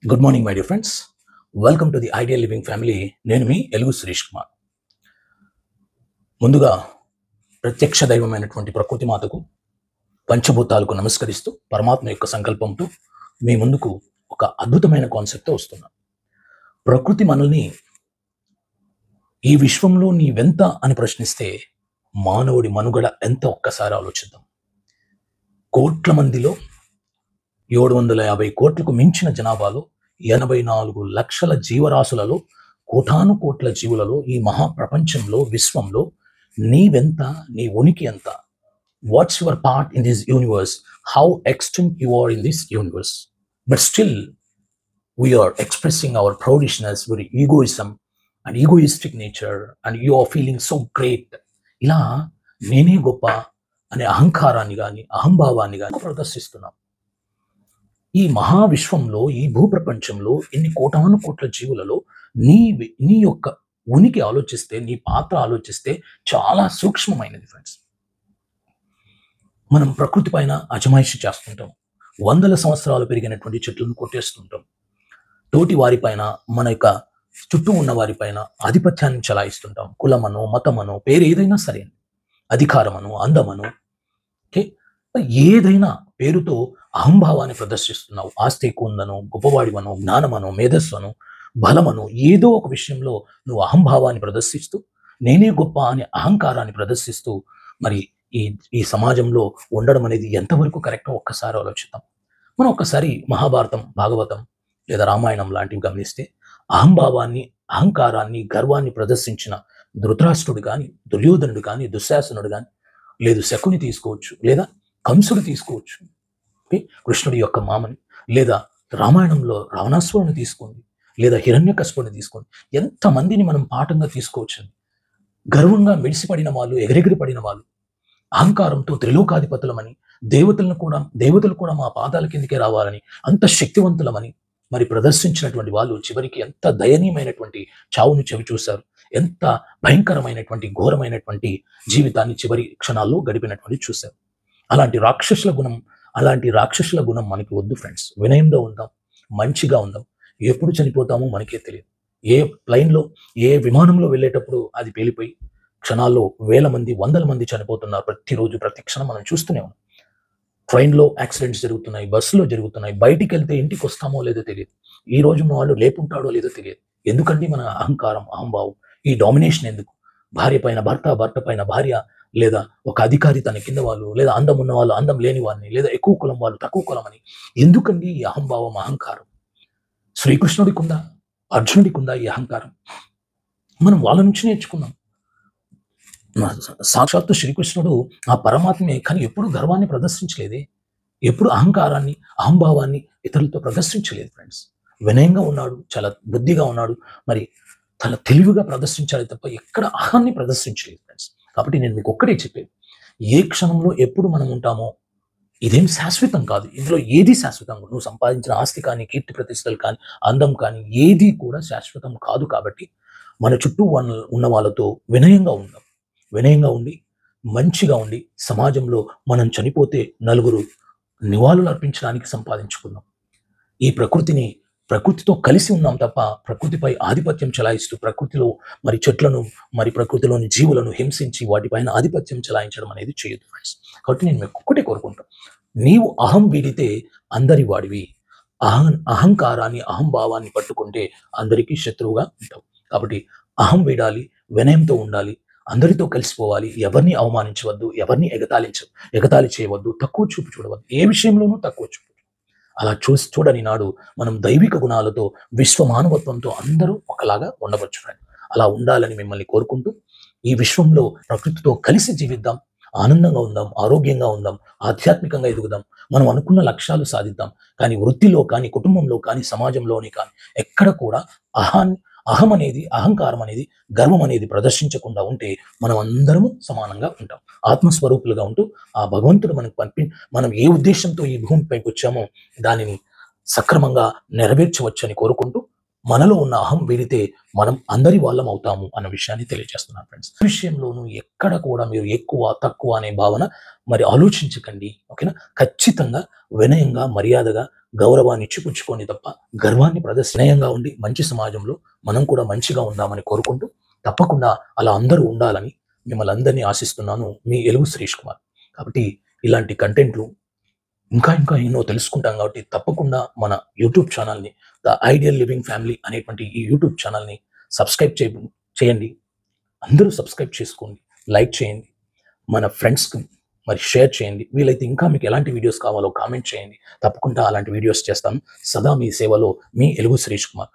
Good morning my dear friends. Welcome to the ideal living family. నేను మీ ఎలుగు సురేష్ కుమార్. ముందుగా ప్రత్యక్ష దైవమైనటువంటి ప్రకృతి మాతకు, పంచభూతాలకు నమస్కరిస్తూ పరమాత్మ యొక్క సంకల్పంతో మీ ముందుకు ఒక అద్భుతమైన కాన్సెప్ట్తో వస్తున్నాను. ప్రకృతి మనల్ని ఈ విశ్వంలో నీవెంత అని ప్రశ్నిస్తే మానవుడి మనుగడ ఎంత ఒక్కసారి ఆలోచిద్దాం. కోట్ల మందిలో 750 కోట్లకు మించిన జనాభాలో 84 లక్షల జీవరాశులలో కోటాను కోట్ల జీవులలో ఈ మహాప్రపంచంలో విశ్వంలో నీవెంత, నీ ఉనికి ఎంత? What's your part in this universe? How extent you are in this universe? But still we are expressing our proudishness with egoism and egoistic nature and you are feeling so great. ఇలా నేనే గొప్ప అనే అహంకారాన్ని కానీ అహంభావాన్ని కానీ ప్రదర్శిస్తున్నాం. ఈ మహావిశ్వంలో, ఈ భూప్రపంచంలో ఇన్ని కోటాను కోట్ల జీవులలో నీ యొక్క ఉనికి ఆలోచిస్తే, నీ పాత్ర ఆలోచిస్తే చాలా సూక్ష్మమైనది ఫ్రెండ్స్. మనం ప్రకృతి పైన అజమాయిషి చేస్తుంటాం. వందల సంవత్సరాలు పెరిగినటువంటి చెట్లను కొట్టేస్తుంటాం. తోటి వారిపైన, మన యొక్క చుట్టూ ఉన్న వారిపైన ఆధిపత్యాన్ని చలాయిస్తుంటాం. కులమనో, మతమనో, పేరు ఏదైనా సరే, అధికారమనో, అందమనో, ఓకే, ఏదైనా పేరుతో అహంభావాన్ని ప్రదర్శిస్తున్నావు. ఆస్తి ఎక్కువ ఉందనో, గొప్పవాడివనో, జ్ఞానమనో, మేధస్సునో, బలమనో, ఏదో ఒక విషయంలో నువ్వు అహంభావాన్ని ప్రదర్శిస్తూ, నేనే గొప్ప అనే అహంకారాన్ని ప్రదర్శిస్తూ మరి ఈ ఈ సమాజంలో ఉండడం అనేది ఎంతవరకు కరెక్టో ఒక్కసారి ఆలోచిద్దాం. మనం ఒక్కసారి మహాభారతం, భాగవతం లేదా రామాయణం లాంటివి గమనిస్తే అహంభావాన్ని, అహంకారాన్ని, గర్వాన్ని ప్రదర్శించిన ధృతరాష్ట్రుడు కానీ, దుర్యోధనుడు కానీ, దుశ్శాసనుడు కానీ, లేదు శకుని తీసుకోవచ్చు, లేదా కంసుడు తీసుకోవచ్చు, కృష్ణుడి యొక్క మామని, లేదా రామాయణంలో రావణాసురుని తీసుకోండి, లేదా హిరణ్యకశిపుని తీసుకోండి. ఎంతమందిని మనం పాఠంగా తీసుకోవచ్చు. గర్వంగా మెడిసిపడిన వాళ్ళు, ఎగిరెగిరి పడిన వాళ్ళు, అహంకారంతో త్రిలోకాధిపతులమని, దేవతలు కూడా మా పాదాల కిందకే రావాలని, అంత శక్తివంతులమని మరి ప్రదర్శించినటువంటి వాళ్ళు చివరికి ఎంత దయనీయమైనటువంటి చావును చెవి చూశారు. ఎంత భయంకరమైనటువంటి ఘోరమైనటువంటి జీవితాన్ని చివరి క్షణాల్లో గడిపినటువంటి చూశారు. అలాంటి రాక్షసుల గుణం మనకి వద్దు ఫ్రెండ్స్. వినయంగా ఉందాం, మంచిగా ఉందాం. ఎప్పుడు చనిపోతామో మనకే తెలియదు. ఏ ప్లైన్లో, ఏ విమానంలో వెళ్ళేటప్పుడు అది పేలిపోయి క్షణాల్లో వేల మంది, వందల మంది చనిపోతున్నారు ప్రతిరోజు, ప్రతి క్షణం మనం చూస్తూనే ఉన్నాం. ట్రైన్లో యాక్సిడెంట్స్ జరుగుతున్నాయి, బస్సులో జరుగుతున్నాయి. బయటికి వెళ్తే ఇంటికి వస్తామో లేదో తెలియదు. ఈ రోజు మా వాళ్ళు లేపుంటాడో లేదో తెలియదు. ఎందుకంటే మన అహంకారం, అహంభావం, ఈ డామినేషన్ ఎందుకు? భార్య పైన భర్త, భర్త పైన భార్య, లేదా ఒక అధికారి తన కింద వాళ్ళు, లేదా అందం ఉన్న వాళ్ళు అందం లేని వారిని, లేదా ఎక్కువ కులం వాళ్ళు తక్కువ కులం అని. ఎందుకండి ఈ అహంభావం, అహంకారం? శ్రీకృష్ణుడికి ఉందా? అర్జునుడికి ఉందా ఈ అహంకారం? మనం వాళ్ళ నుంచి నేర్చుకున్నాం. సాక్షాత్తు శ్రీకృష్ణుడు ఆ పరమాత్మే, కానీ ఎప్పుడు గర్వాన్ని ప్రదర్శించలేదే, ఎప్పుడు అహంకారాన్ని, అహంభావాన్ని ఇతరులతో ప్రదర్శించలేదు ఫ్రెండ్స్. వినయంగా ఉన్నాడు, చాలా బుద్ధిగా ఉన్నాడు, మరి చాలా తెలివిగా ప్రదర్శించాలి తప్ప ఎక్కడ అహాన్ని ప్రదర్శించలేదు ఫ్రెండ్స్. కాబట్టి నేను మీకు ఒక్కటే చెప్పేది, ఏ క్షణంలో ఎప్పుడు మనం ఉంటామో ఇదేం శాశ్వతం కాదు. ఇందులో ఏది శాశ్వతం కాదు. నువ్వు సంపాదించిన ఆస్తి కానీ, కీర్తి ప్రతిష్టలు కానీ, అందం కానీ ఏది కూడా శాశ్వతం కాదు. కాబట్టి మన చుట్టూ ఉన్న వాళ్ళతో వినయంగా ఉందాం. వినయంగా ఉండి, మంచిగా ఉండి, సమాజంలో మనం చనిపోతే నలుగురు నివాళులు అర్పించడానికి సంపాదించుకుందాం. ఈ ప్రకృతితో కలిసి ఉన్నాం తప్ప ప్రకృతిపై ఆధిపత్యం చెలాయిస్తూ, ప్రకృతిలో మరి చెట్లను, మరి ప్రకృతిలోని జీవులను హింసించి వాటిపైన ఆధిపత్యం చెలాయించడం అనేది చేయొద్దు ఫ్రెండ్స్. కాబట్టి నేను మీకు ఒక్కటే కోరుకుంటాను, నీవు అహం వీడితే అందరి వాడివి. అహంకారాన్ని, అహంభావాన్ని పట్టుకుంటే అందరికీ శత్రువుగా ఉంటావు. కాబట్టి అహం వీడాలి, వినయంతో ఉండాలి, అందరితో కలిసిపోవాలి, ఎవరిని అవమానించవద్దు, ఎవరిని ఎగతాళి చేయవద్దు, తక్కువ చూపు చూడవద్దు, ఏ విషయంలోనూ తక్కువ చూపు. అలా చూడని నాడు మనం దైవిక గుణాలతో, విశ్వమానవత్వంతో అందరూ ఒకలాగా ఉండవచ్చు ఫ్రెండ్. అలా ఉండాలని మిమ్మల్ని కోరుకుంటూ, ఈ విశ్వంలో ప్రకృతితో కలిసి జీవిద్దాం, ఆనందంగా ఉందాం, ఆరోగ్యంగా ఉందాం, ఆధ్యాత్మికంగా ఎదుగుదాం, మనం అనుకున్న లక్ష్యాలు సాధిద్దాం. కానీ వృత్తిలో కానీ, కుటుంబంలో కానీ, సమాజంలోని కానీ ఎక్కడ కూడా అహం అనేది, అహంకారం అనేది, గర్వం అనేది ప్రదర్శించకుండా ఉంటే మనం అందరము సమానంగా ఉంటాం. ఆత్మస్వరూపులుగా ఉంటూ ఆ భగవంతుడు మనం ఏ ఉద్దేశంతో ఈ భూమిపైకి వచ్చామో దానిని సక్రమంగా నెరవేర్చవచ్చని కోరుకుంటూ మనలో ఉన్న అహం వీడితే మనం అందరి వాళ్ళం అవుతాము అన్న విషయాన్ని తెలియజేస్తున్నాను ఫ్రెండ్స్. ఈ విషయంలోనూ ఎక్కడ కూడా మీరు ఎక్కువ తక్కువ అనే భావన మరి ఆలోచించకండి. ఓకేనా? ఖచ్చితంగా వినయంగా, మర్యాదగా, గౌరవాన్ని ఇచ్చిపుచ్చుకొని తప్ప గర్వాన్ని వినయంగా ఉండి మంచి సమాజంలో మనం కూడా మంచిగా ఉందామని కోరుకుంటూ, తప్పకుండా అలా అందరూ ఉండాలని మిమ్మల్ని అందరినీ ఆశిస్తున్నాను. మీ ఎలుగు శ్రీష్ కుమార్. కాబట్టి ఇలాంటి కంటెంట్లు ఇంకా ఎన్నో తెలుసుకుంటాం కాబట్టి తప్పకుండా మన యూట్యూబ్ ఛానల్‌ని 'ద ఐడియల్ లివింగ్ ఫ్యామిలీ' అనేటువంటి ఈ యూట్యూబ్ ఛానల్‌ని సబ్స్క్రైబ్ చేయండి. అందరూ సబ్స్క్రైబ్ చేసుకోండి. లైక్ చేయండి. మన ఫ్రెండ్స్‌కి మరి షేర్ చేయండి. వీలైతే ఇంకా మీకు ఎలాంటి వీడియోస్ కావాలో కామెంట్ చేయండి. తప్పకుండా అలాంటి వీడియోస్ చేస్తాను. సదా మీ సేవలో మీ ఎలుగు శ్రీష్ కుమార్.